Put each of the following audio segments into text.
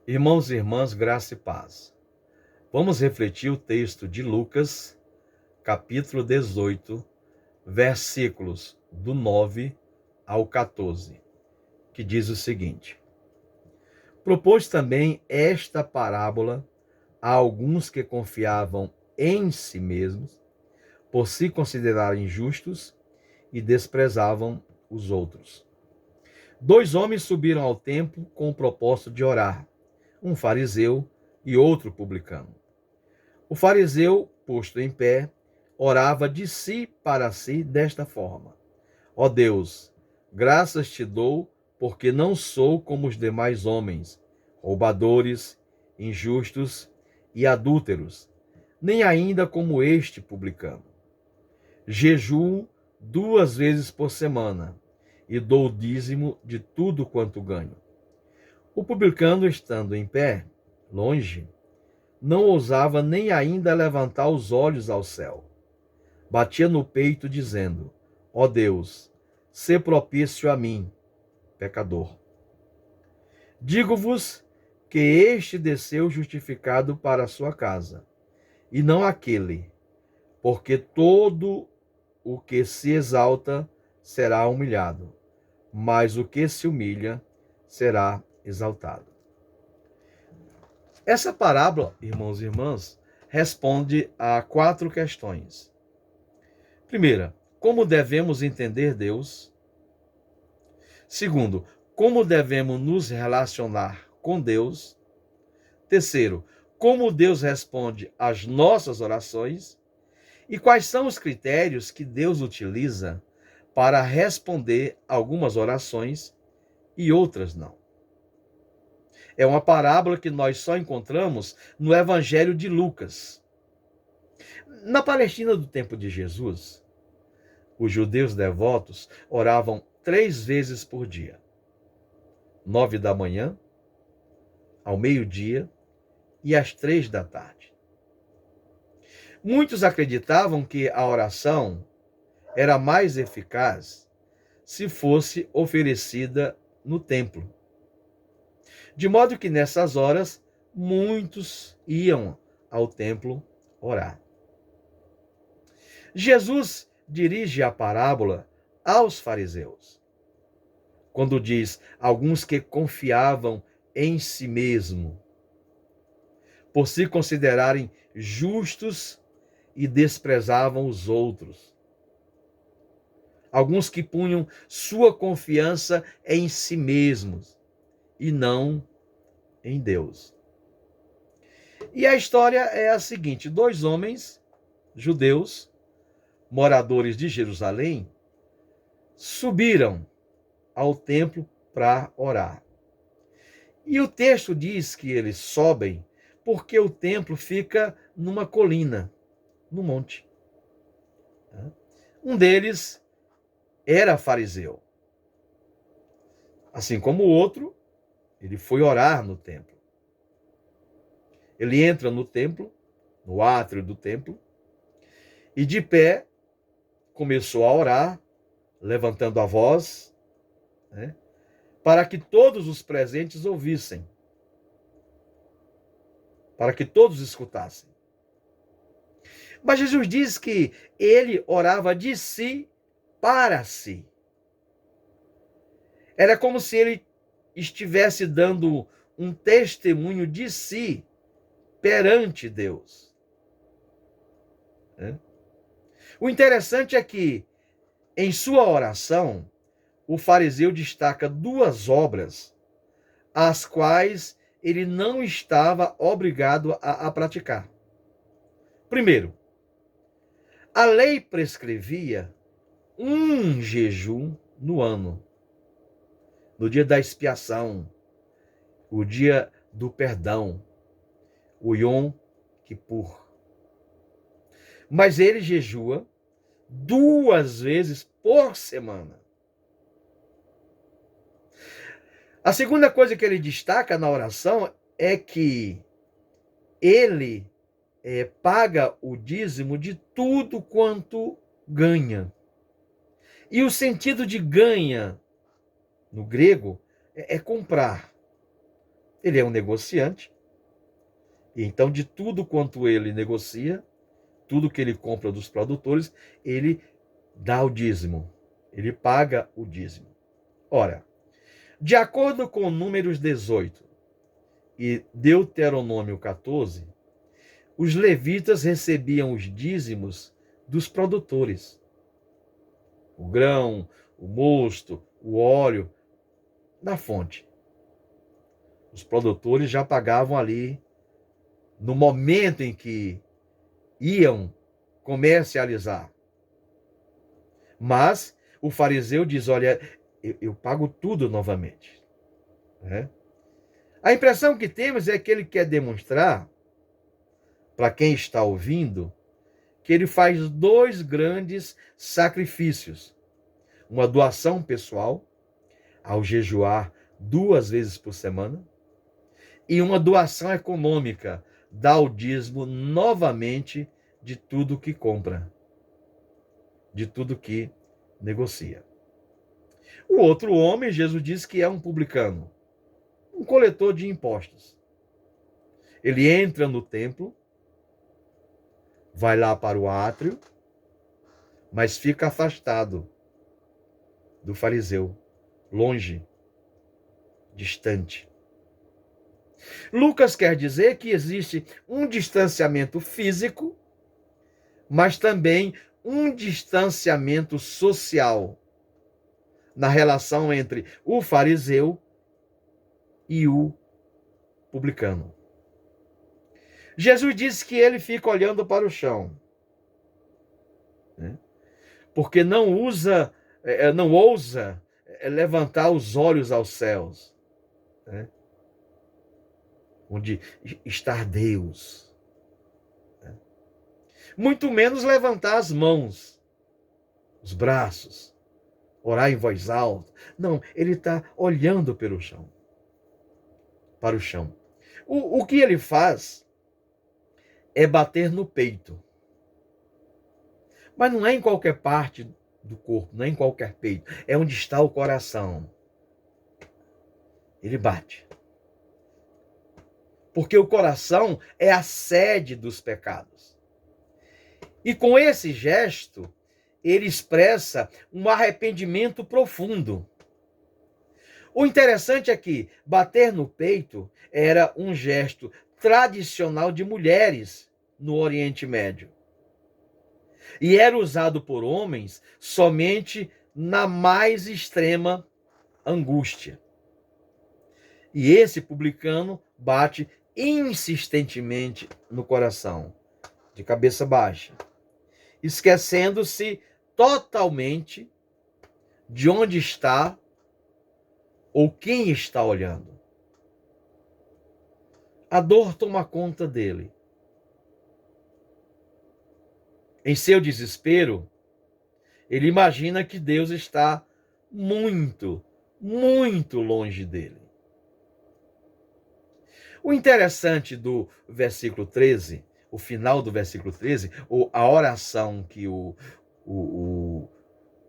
Irmãos e irmãs, graça e paz. Vamos refletir o texto de Lucas, capítulo 18, versículos do 9 ao 14, que diz o seguinte: Propôs também esta parábola a alguns que confiavam em si mesmos, por se considerarem justos, e desprezavam os outros. 2 homens subiram ao templo com o propósito de orar, um fariseu e outro publicano. O fariseu, posto em pé, orava de si para si desta forma: Ó Deus, graças te dou, porque não sou como os demais homens, roubadores, injustos e adúlteros, nem ainda como este publicano. Jejuo 2 vezes por semana e dou o dízimo de tudo quanto ganho. O publicano, estando em pé, longe, não ousava nem ainda levantar os olhos ao céu. Batia no peito, dizendo: Ó Deus, sê propício a mim, pecador. Digo-vos que este desceu justificado para a sua casa, e não aquele, porque todo o que se exalta será humilhado, mas o que se humilha será exaltado. Essa parábola, irmãos e irmãs, responde a 4 questões. Primeira, como devemos entender Deus? Segundo, como devemos nos relacionar com Deus? Terceiro, como Deus responde às nossas orações? E quais são os critérios que Deus utiliza para responder algumas orações e outras não? É uma parábola que nós só encontramos no Evangelho de Lucas. Na Palestina do tempo de Jesus, os judeus devotos oravam 3 vezes por dia: 9 da manhã, ao meio-dia e às 3 da tarde. Muitos acreditavam que a oração era mais eficaz se fosse oferecida no templo. De modo que nessas horas, muitos iam ao templo orar. Jesus dirige a parábola aos fariseus, quando diz alguns que confiavam em si mesmo, por se considerarem justos e desprezavam os outros. Alguns que punham sua confiança em si mesmos e não em Deus. E a história é a seguinte: 2 homens judeus, moradores de Jerusalém, subiram ao templo para orar. E o texto diz que eles sobem porque o templo fica numa colina, no monte. Um deles era fariseu. Assim como o outro, ele foi orar no templo. Ele entra no templo, no átrio do templo, e de pé começou a orar, levantando a voz, para que todos os presentes ouvissem, para que todos escutassem. Mas Jesus diz que ele orava de si para si. Era como se ele estivesse dando um testemunho de si perante Deus. O interessante é que, em sua oração, o fariseu destaca 2 obras, as quais ele não estava obrigado a praticar. Primeiro, a lei prescrevia um jejum no ano, no dia da expiação, o dia do perdão, o Yom Kippur. Mas ele jejua 2 vezes por semana. A segunda coisa que ele destaca na oração é que ele paga o dízimo de tudo quanto ganha. E o sentido de ganha, no grego, é comprar, Ele é um negociante, e então de tudo quanto ele negocia, tudo que ele compra dos produtores, ele dá o dízimo, ele paga o dízimo. Ora, de acordo com Números 18 e Deuteronômio 14, os levitas recebiam os dízimos dos produtores. O grão, o mosto, o óleo, na fonte. Os produtores já pagavam ali no momento em que iam comercializar. Mas o fariseu diz: olha, eu pago tudo novamente. Né? A impressão que temos é que ele quer demonstrar, para quem está ouvindo, que ele faz dois grandes sacrifícios. Uma doação pessoal, ao jejuar 2 vezes por semana, e uma doação econômica, dá o dízimo novamente de tudo que compra, de tudo que negocia. O outro homem, Jesus diz que é um publicano, um coletor de impostos. Ele entra no templo, vai lá para o átrio, mas fica afastado do fariseu, longe, distante. Lucas quer dizer que existe um distanciamento físico, mas também um distanciamento social na relação entre o fariseu e o publicano. Jesus disse que ele fica olhando para o chão, né? Porque não ousa levantar os olhos aos céus, né? Onde está Deus. Né? Muito menos levantar as mãos, os braços, orar em voz alta. Não, ele está olhando para o chão. Para o chão. O que ele faz é bater no peito. Mas não é em qualquer parte do corpo, não é em qualquer peito. É onde está o coração. Ele bate. Porque o coração é a sede dos pecados. E com esse gesto, ele expressa um arrependimento profundo. O interessante é que bater no peito era um gesto tradicional de mulheres no Oriente Médio. E era usado por homens somente na mais extrema angústia. E esse publicano bate insistentemente no coração, de cabeça baixa, esquecendo-se totalmente de onde está ou quem está olhando. A dor toma conta dele. Em seu desespero, ele imagina que Deus está muito, muito longe dele. O interessante do versículo 13, o final do versículo 13, ou a oração que o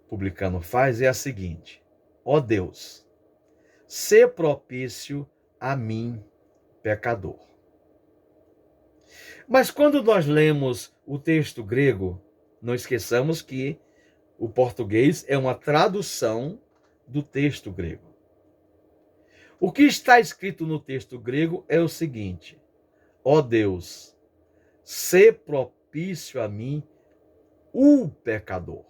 publicano faz é a seguinte: ó Deus, sê propício a mim, pecador. Mas quando nós lemos o texto grego, não esqueçamos que o português é uma tradução do texto grego. O que está escrito no texto grego é o seguinte: ó Deus, sê propício a mim, o pecador.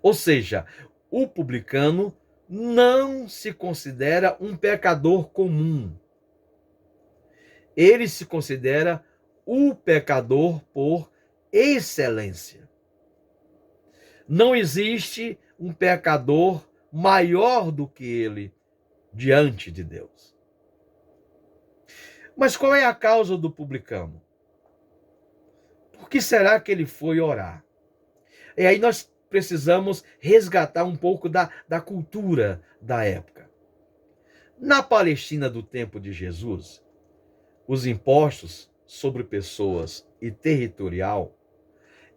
Ou seja, o publicano não se considera um pecador comum. Ele se considera o pecador por excelência. Não existe um pecador maior do que ele diante de Deus. Mas qual é a causa do publicano? Por que será que ele foi orar? E aí nós precisamos resgatar um pouco da cultura da época. Na Palestina do tempo de Jesus, os impostos sobre pessoas e territorial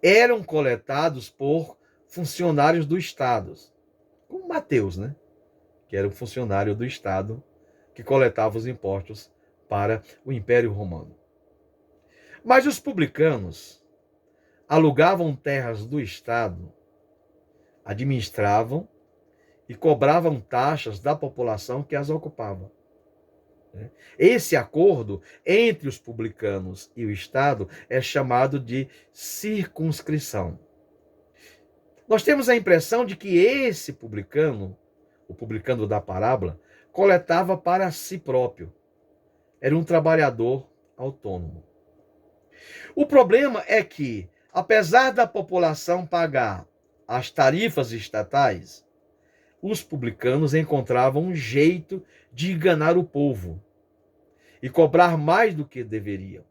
eram coletados por funcionários do Estado, como Mateus, né? Que era um funcionário do Estado que coletava os impostos para o Império Romano. Mas os publicanos alugavam terras do Estado, administravam e cobravam taxas da população que as ocupava. Esse acordo entre os publicanos e o Estado é chamado de circunscrição. Nós temos a impressão de que esse publicano, o publicano da parábola, coletava para si próprio. Era um trabalhador autônomo. O problema é que, apesar da população pagar as tarifas estatais, os publicanos encontravam um jeito de enganar o povo e cobrar mais do que deveriam.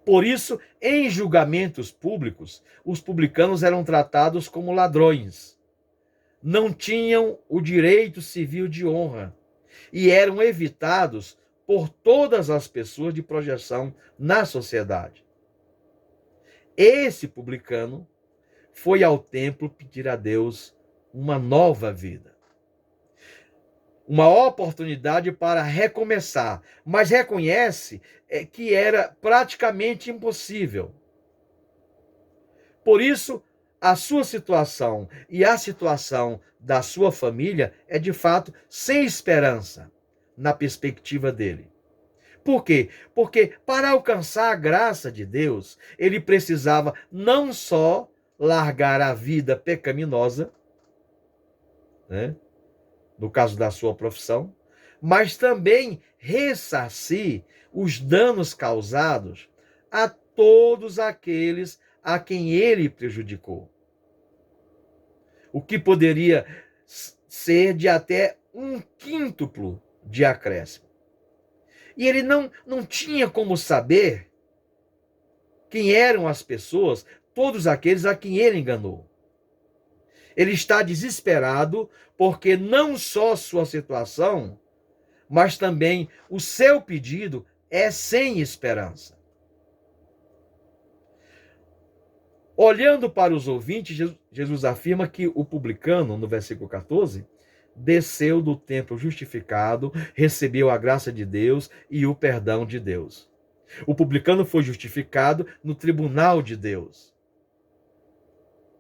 Por isso, em julgamentos públicos, os publicanos eram tratados como ladrões. Não tinham o direito civil de honra e eram evitados por todas as pessoas de projeção na sociedade. Esse publicano foi ao templo pedir a Deus uma nova vida. Uma oportunidade para recomeçar, mas reconhece que era praticamente impossível. Por isso, a sua situação e a situação da sua família é de fato sem esperança na perspectiva dele. Por quê? Porque para alcançar a graça de Deus, ele precisava não só largar a vida pecaminosa, né, no caso da sua profissão, mas também ressarcir os danos causados a todos aqueles a quem ele prejudicou. O que poderia ser de até um quíntuplo de acréscimo. E ele não tinha como saber quem eram as pessoas, todos aqueles a quem ele enganou. Ele está desesperado porque não só sua situação, mas também o seu pedido é sem esperança. Olhando para os ouvintes, Jesus afirma que o publicano, no versículo 14, desceu do templo justificado, recebeu a graça de Deus e o perdão de Deus. O publicano foi justificado no tribunal de Deus,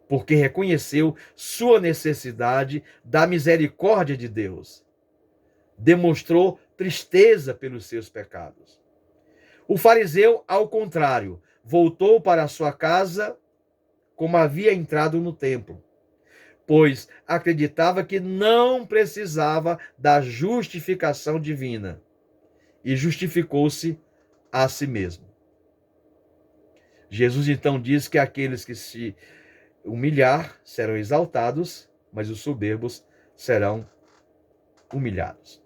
porque reconheceu sua necessidade da misericórdia de Deus. Demonstrou tristeza pelos seus pecados. O fariseu, ao contrário, voltou para sua casa como havia entrado no templo, pois acreditava que não precisava da justificação divina e justificou-se a si mesmo. Jesus então diz que aqueles que se humilhar serão exaltados, mas os soberbos serão humilhados.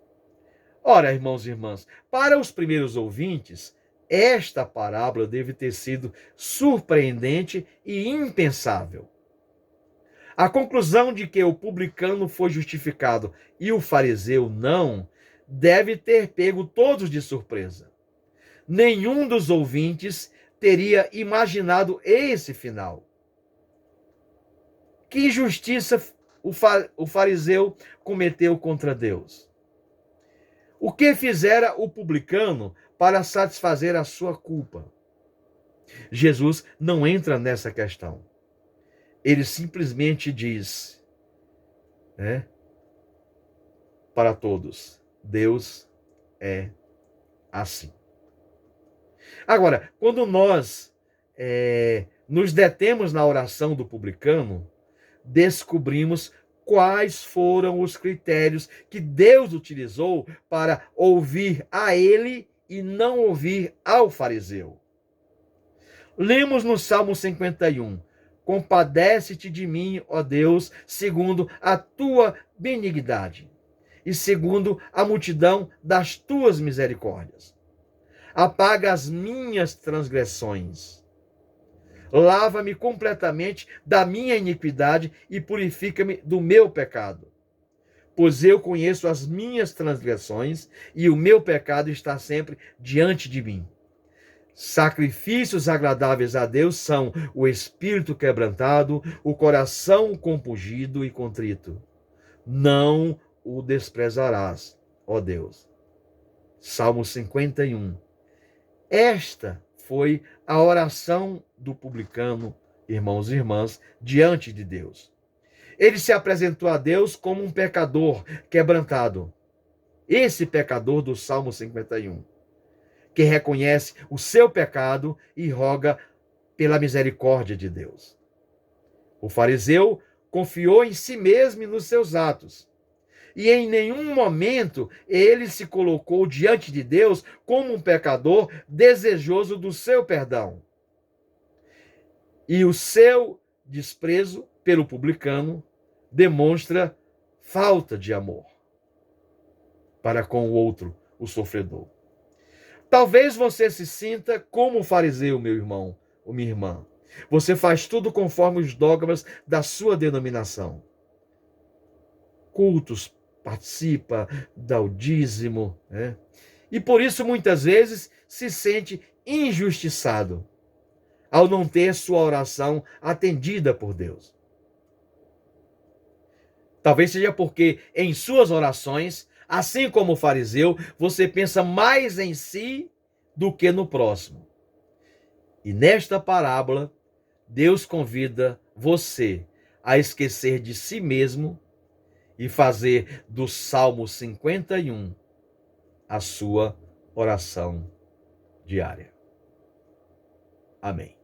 Ora, irmãos e irmãs, para os primeiros ouvintes, esta parábola deve ter sido surpreendente e impensável. A conclusão de que o publicano foi justificado e o fariseu não, deve ter pego todos de surpresa. Nenhum dos ouvintes teria imaginado esse final. Que injustiça o fariseu cometeu contra Deus? O que fizera o publicano para satisfazer a sua culpa? Jesus não entra nessa questão. Ele simplesmente diz, para todos, Deus é assim. Agora, quando nós nos detemos na oração do publicano, descobrimos quais foram os critérios que Deus utilizou para ouvir a ele e não ouvir ao fariseu. Lemos no Salmo 51, compadece-te de mim, ó Deus, segundo a tua benignidade e segundo a multidão das tuas misericórdias. Apaga as minhas transgressões. Lava-me completamente da minha iniquidade e purifica-me do meu pecado. Pois eu conheço as minhas transgressões e o meu pecado está sempre diante de mim. Sacrifícios agradáveis a Deus são o espírito quebrantado, o coração compungido e contrito. Não o desprezarás, ó Deus. Salmo 51. Esta foi a oração do publicano, irmãos e irmãs, diante de Deus. Ele se apresentou a Deus como um pecador quebrantado. Esse pecador do Salmo 51, que reconhece o seu pecado e roga pela misericórdia de Deus. O fariseu confiou em si mesmo e nos seus atos. E em nenhum momento ele se colocou diante de Deus como um pecador desejoso do seu perdão. E o seu desprezo pelo publicano demonstra falta de amor para com o outro, o sofredor. Talvez você se sinta como o fariseu, meu irmão ou minha irmã. Você faz tudo conforme os dogmas da sua denominação. Cultos, participa, dá o dízimo, né? E por isso muitas vezes se sente injustiçado ao não ter sua oração atendida por Deus. Talvez seja porque em suas orações, assim como o fariseu, você pensa mais em si do que no próximo. E nesta parábola, Deus convida você a esquecer de si mesmo e fazer do Salmo 51 a sua oração diária. Amém.